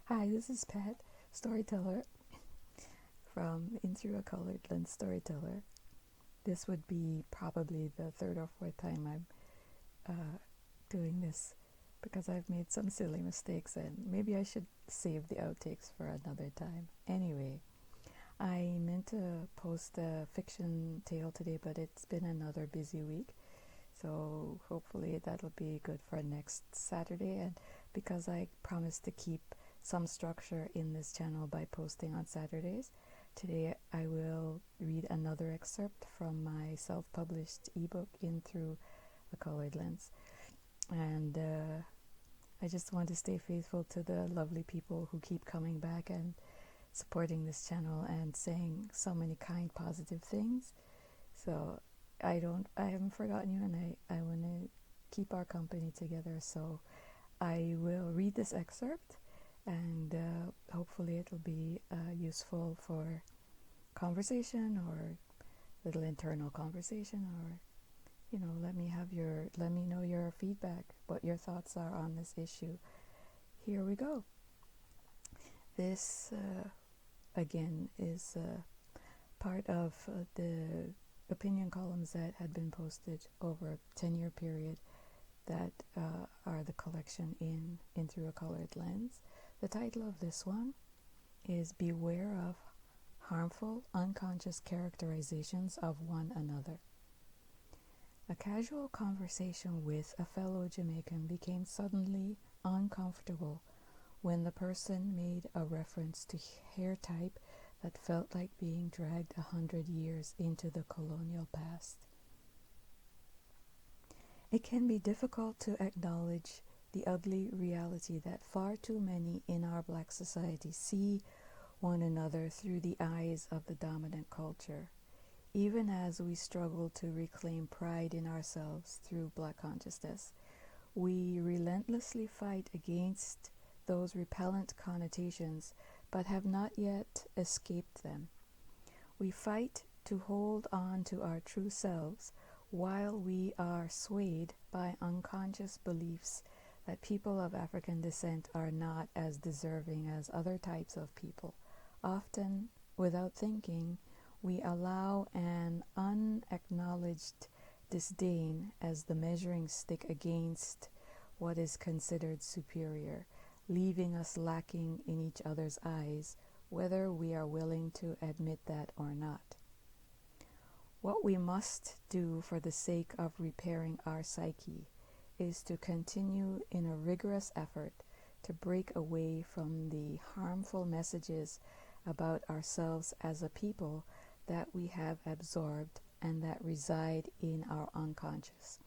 Hi, this is Pat, storyteller from In Through a Colored Lens Storyteller. This would be probably the third or fourth time I'm doing this because I've made some silly mistakes and maybe I should save the outtakes for another time. Anyway, I meant to post a fiction tale today, but it's been another busy week. So hopefully that'll be good for next Saturday. And because I promised to keep some structure in this channel by posting on Saturdays, today I will read another excerpt from my self-published ebook, In Through a Colored Lens. And I just want to stay faithful to the lovely people who keep coming back and supporting this channel and saying so many kind, positive things. So I haven't forgotten you, and I want to keep our company together. So I will read this excerpt, and hopefully it'll be useful for conversation or little internal conversation, or let me know your feedback, what your thoughts are on this issue. Here we go. This again is part of the opinion columns that had been posted over a 10-year period that are the collection in Through a Colored Lens. The title of this one is Beware of Harmful Unconscious Characterizations of One Another. A casual conversation with a fellow Jamaican became suddenly uncomfortable when the person made a reference to hair type that felt like being dragged 100 years into the colonial past. It can be difficult to acknowledge the ugly reality that far too many in our Black society see one another through the eyes of the dominant culture, even as we struggle to reclaim pride in ourselves through Black consciousness. We relentlessly fight against those repellent connotations, but have not yet escaped them. We fight to hold on to our true selves while we are swayed by unconscious beliefs that people of African descent are not as deserving as other types of people. Often, without thinking, we allow an unacknowledged disdain as the measuring stick against what is considered superior, leaving us lacking in each other's eyes, whether we are willing to admit that or not. What we must do for the sake of repairing our psyche is to continue in a rigorous effort to break away from the harmful messages about ourselves as a people that we have absorbed and that reside in our unconscious.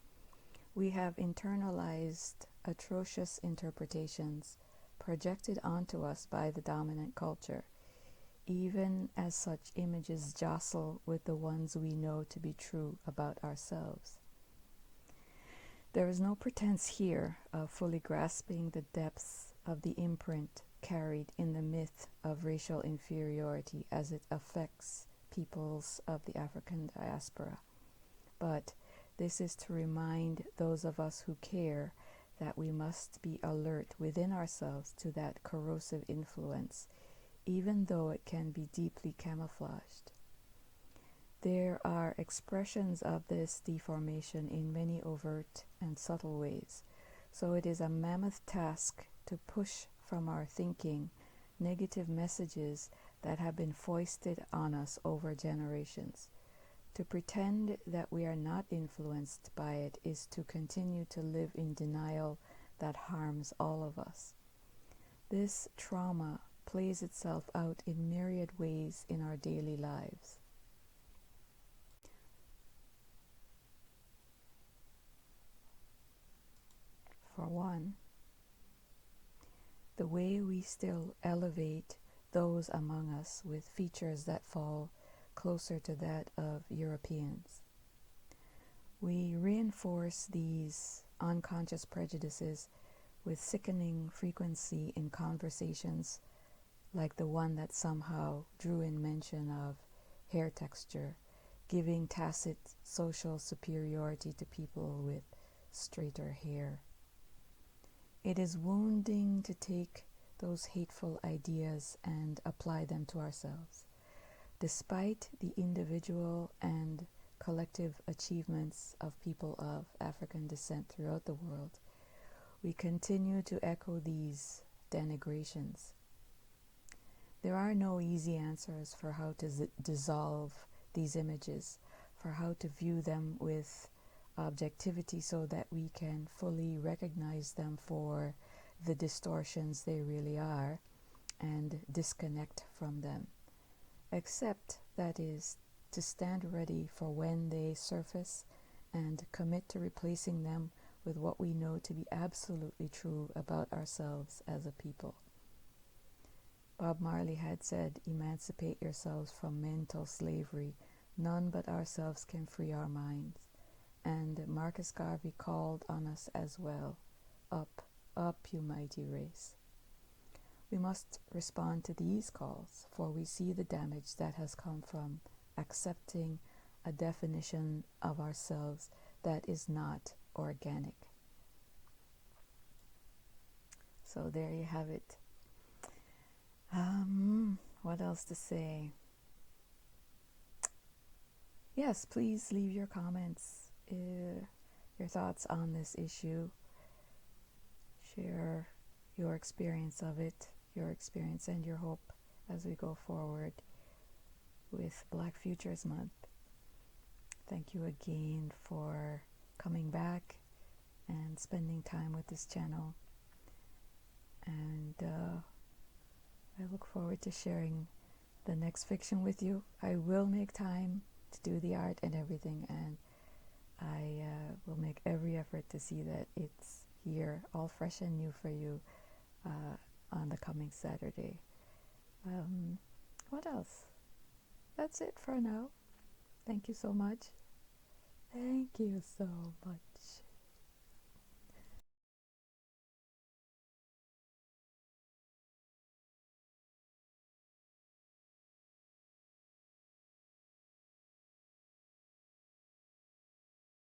We have internalized atrocious interpretations projected onto us by the dominant culture, even as such images jostle with the ones we know to be true about ourselves. There is no pretense here of fully grasping the depths of the imprint carried in the myth of racial inferiority as it affects peoples of the African diaspora. But this is to remind those of us who care that we must be alert within ourselves to that corrosive influence, even though it can be deeply camouflaged. There are expressions of this deformation in many overt and subtle ways, so it is a mammoth task to push from our thinking negative messages that have been foisted on us over generations. To pretend that we are not influenced by it is to continue to live in denial that harms all of us. This trauma plays itself out in myriad ways in our daily lives. For one, the way we still elevate those among us with features that fall closer to that of Europeans. We reinforce these unconscious prejudices with sickening frequency in conversations like the one that somehow drew in mention of hair texture, giving tacit social superiority to people with straighter hair. It is wounding to take those hateful ideas and apply them to ourselves. Despite the individual and collective achievements of people of African descent throughout the world, we continue to echo these denigrations. There are no easy answers for how to dissolve these images, for how to view them with objectivity so that we can fully recognize them for the distortions they really are and disconnect from them, except, that is, to stand ready for when they surface and commit to replacing them with what we know to be absolutely true about ourselves as a people. Bob Marley had said, "Emancipate yourselves from mental slavery. None but ourselves can free our minds." And Marcus Garvey called on us as well. Up, up, you mighty race. We must respond to these calls, for we see the damage that has come from accepting a definition of ourselves that is not organic. So there you have it. What else to say? Yes, please leave your comments, your thoughts on this issue. Share your experience of it, your experience and your hope as we go forward with Black Futures Month. Thank you again for coming back and spending time with this channel. And I look forward to sharing the next fiction with you. I will make time to do the art and everything, and I will make every effort to see that it's here, all fresh and new for you on the coming Saturday. What else? That's it for now. Thank you so much. Thank you so much.